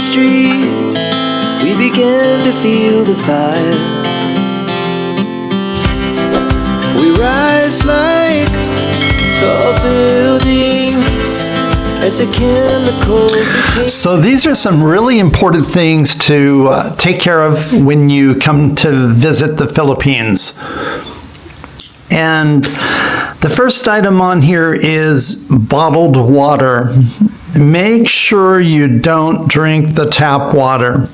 streets, we began to feel the fire. We rise like tall buildings as the chemicals. So these are some really important things to take care of when you come to visit the Philippines. And the first item on here is bottled water. Make sure you don't drink the tap water.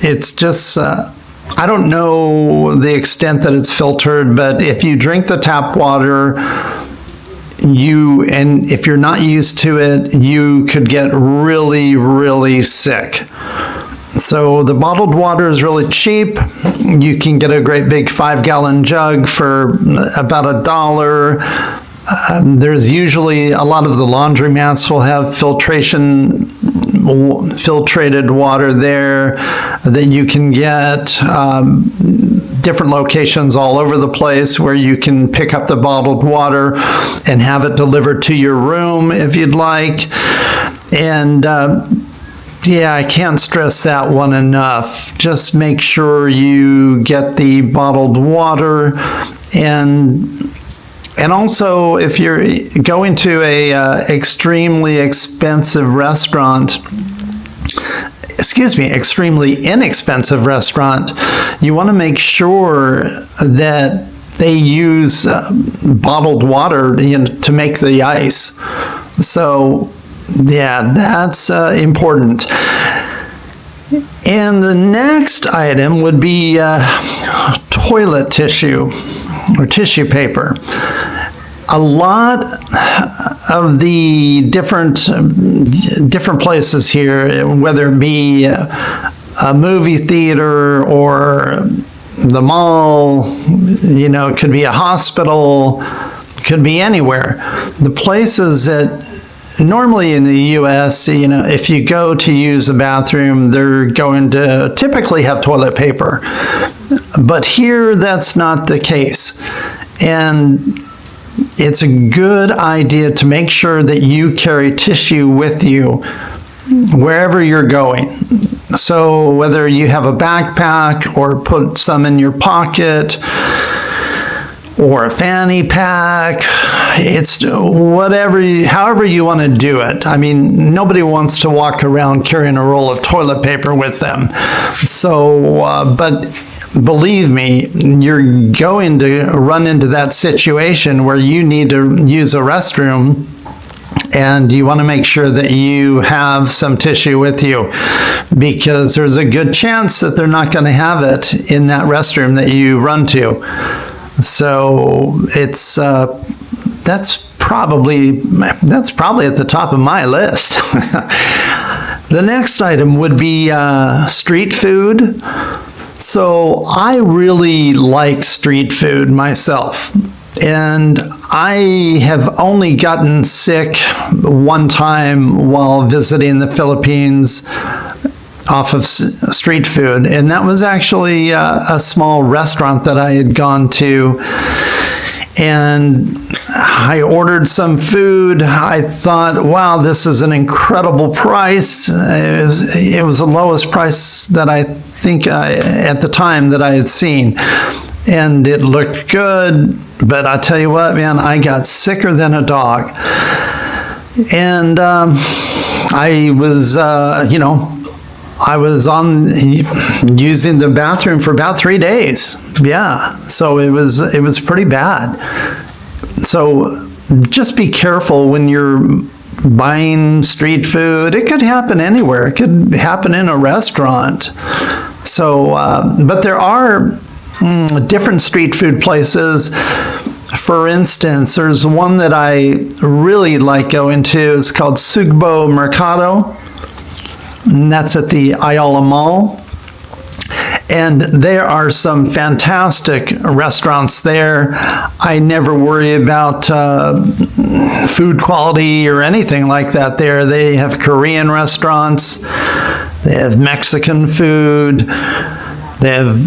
It's just, I don't know the extent that it's filtered, but if you drink the tap water, and if you're not used to it, you could get really, really sick. So the bottled water is really cheap. You can get a great big 5-gallon jug for about $1. There's usually a lot of the laundromats will have filtrated water there that you can get. Different locations all over the place where you can pick up the bottled water and have it delivered to your room if you'd like. And yeah, I can't stress that one enough. Just make sure you get the bottled water. And also, if you're going to a extremely inexpensive restaurant, you want to make sure that they use bottled water to make the ice. So, yeah, that's important. And the next item would be toilet tissue or tissue paper. A lot of the different places here, whether it be a movie theater or the mall, it could be a hospital, it could be anywhere. The places that normally in the U.S., if you go to use a bathroom, they're going to typically have toilet paper. But here, that's not the case. And it's a good idea to make sure that you carry tissue with you wherever you're going. So whether you have a backpack or put some in your pocket or a fanny pack, it's however you want to do it. I mean, nobody wants to walk around carrying a roll of toilet paper with them. So, but believe me, you're going to run into that situation where you need to use a restroom, and you want to make sure that you have some tissue with you, because there's a good chance that they're not going to have it in that restroom that you run to. So it's that's probably at the top of my list. The next item would be street food. So I really like street food myself, and I have only gotten sick one time while visiting the Philippines off of street food, and that was actually a small restaurant that I had gone to, and I ordered some food. I thought, wow, this is an incredible price. It was the lowest price that I think at the time that I had seen, and it looked good, but I tell you what, man, I got sicker than a dog. And I was using the bathroom for about 3 days. Yeah, so it was pretty bad. So just be careful when you're buying street food. It could happen anywhere. It could happen in a restaurant. So, but there are different street food places. For instance, there's one that I really like going to. It's called Sugbo Mercado, and that's at the Ayala Mall. And there are some fantastic restaurants there. I never worry about food quality or anything like that there. They have Korean restaurants, they have Mexican food, they have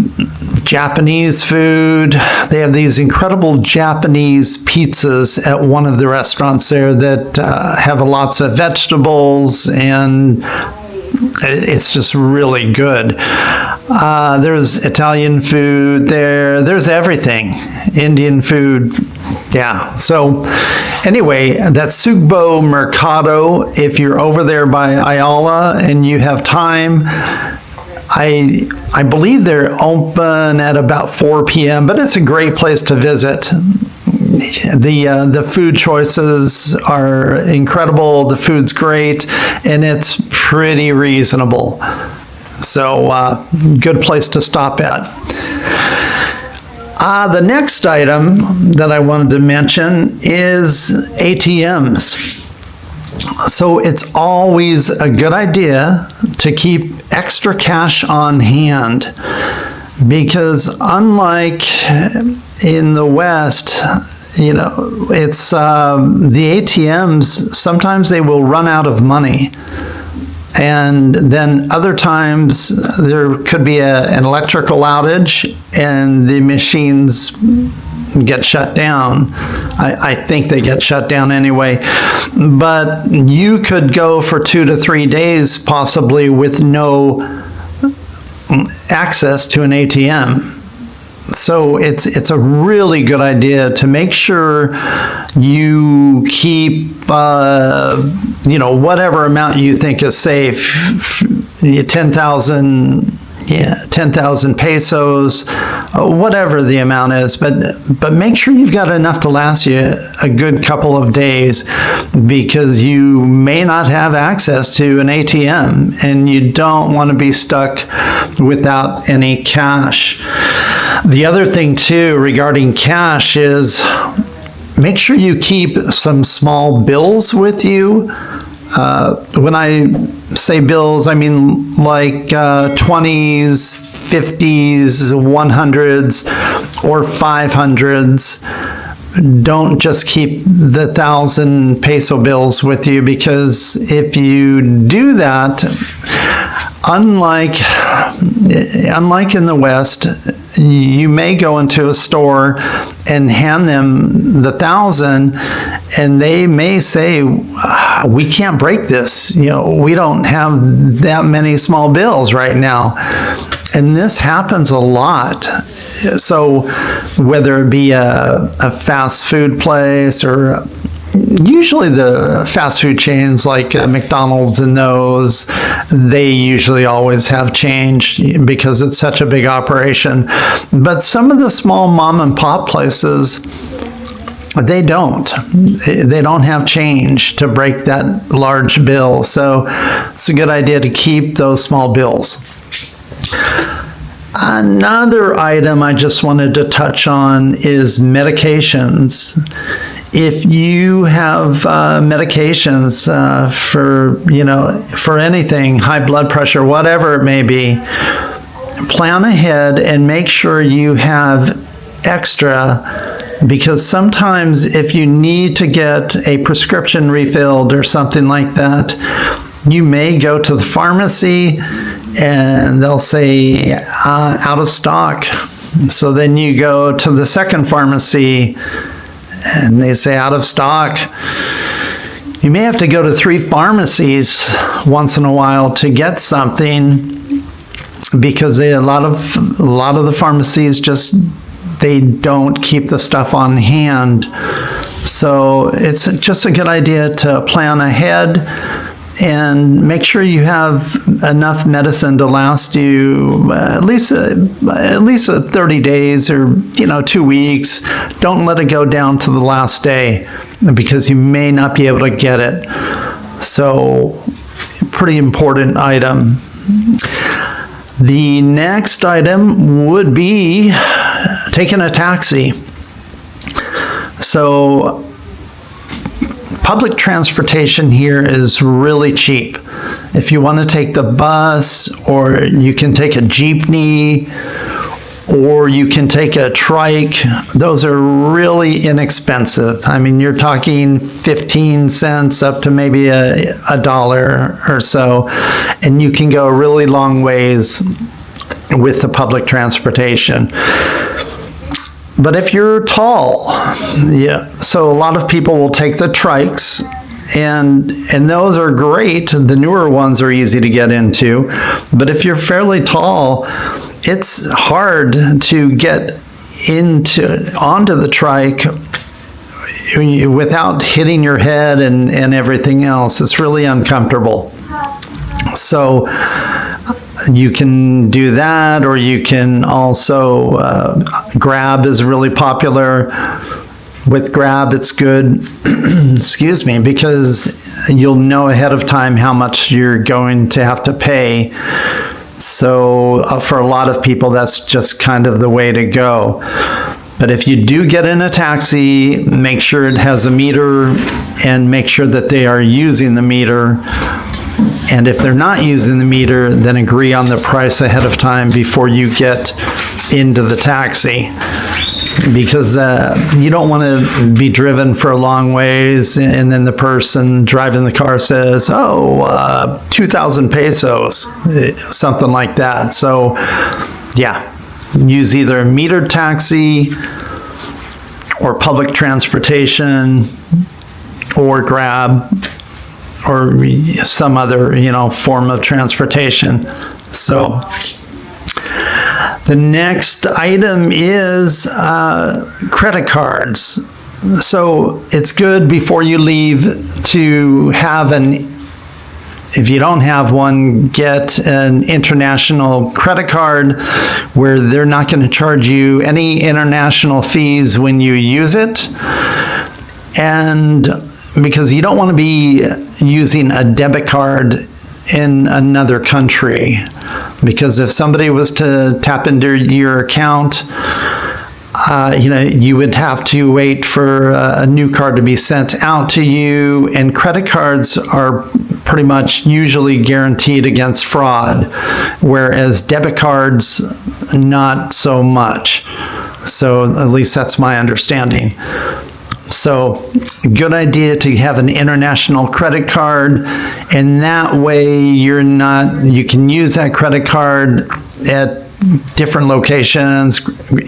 Japanese food. They have these incredible Japanese pizzas at one of the restaurants there that have lots of vegetables and it's just really good. There's Italian food there. There's everything. Indian food. Yeah. So anyway, that's Sugbo Mercado. If you're over there by Ayala and you have time, I believe they're open at about 4 p.m., but it's a great place to visit. The food choices are incredible. The food's great, and it's pretty reasonable. So, good place to stop at. The next item that I wanted to mention is ATMs. So it's always a good idea to keep extra cash on hand, because unlike in the West, it's the ATMs, sometimes they will run out of money. And then other times there could be an electrical outage and the machines get shut down. I think they get shut down anyway. But you could go for 2 to 3 days possibly with no access to an ATM. So it's a really good idea to make sure you keep, whatever amount you think is safe, 10,000 pesos, whatever the amount is, but make sure you've got enough to last you a good couple of days, because you may not have access to an ATM and you don't want to be stuck without any cash. The other thing too regarding cash is make sure you keep some small bills with you. When I say bills, I mean like 20s, 50s, 100s, or 500s. Don't just keep the 1,000 peso bills with you, because if you do that, unlike in the West, you may go into a store and hand them the 1,000, and they may say, we can't break this. We don't have that many small bills right now. And this happens a lot. So whether it be a fast food place, or usually the fast food chains like McDonald's and those, they usually always have change because it's such a big operation. But some of the small mom and pop places, they don't have change to break that large bill. So it's a good idea to keep those small bills. Another item I just wanted to touch on is medications. If you have medications for anything, high blood pressure, whatever it may be, plan ahead and make sure you have extra, because sometimes if you need to get a prescription refilled or something like that, you may go to the pharmacy and they'll say out of stock. So then you go to the second pharmacy and they say out of stock. You may have to go to 3 pharmacies once in a while to get something, because a lot of the pharmacies they don't keep the stuff on hand. So it's just a good idea to plan ahead and make sure you have enough medicine to last you at least 30 days or 2 weeks. Don't let it go down to the last day, because you may not be able to get it. So, pretty important item. The next item would be taking a taxi. So, public transportation here is really cheap. If you want to take the bus, or you can take a jeepney, or you can take a trike, those are really inexpensive. I mean, you're talking 15 cents up to maybe a dollar or so, and you can go a really long ways with the public transportation. But if you're tall, so a lot of people will take the trikes, and those are great. The newer ones are easy to get into, but if you're fairly tall, it's hard to get onto the trike without hitting your head and everything else. It's really uncomfortable. So you can do that, or you can also Grab is really popular. With Grab, it's good, excuse me, because you'll know ahead of time how much you're going to have to pay. So for a lot of people, that's just kind of the way to go. But if you do get in a taxi, make sure it has a meter and make sure that they are using the meter. And if they're not using the meter, then agree on the price ahead of time before you get into the taxi. Because you don't want to be driven for a long ways and then the person driving the car says, 2,000 pesos, something like that. So yeah, use either a metered taxi or public transportation or Grab or some other, form of transportation. So the next item is credit cards. So it's good before you leave to have if you don't have one, get an international credit card where they're not going to charge you any international fees when you use it. And because you don't want to be using a debit card in another country, because if somebody was to tap into your account, you would have to wait for a new card to be sent out to you, and credit cards are pretty much usually guaranteed against fraud, whereas debit cards, not so much. So at least that's my understanding. So good idea to have an international credit card, and that way you can use that credit card at different locations,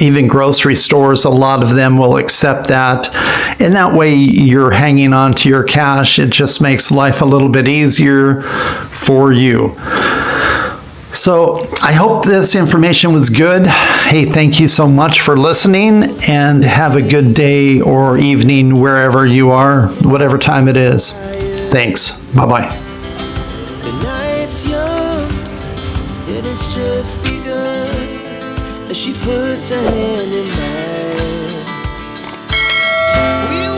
even grocery stores. A lot of them will accept that, and that way you're hanging on to your cash. It just makes life a little bit easier for you. So I hope this information was good. Hey, thank you so much for listening, and have a good day or evening wherever you are, whatever time it is. Thanks. Bye-bye. The night's young, it has just begun, as she puts her hand in mine. We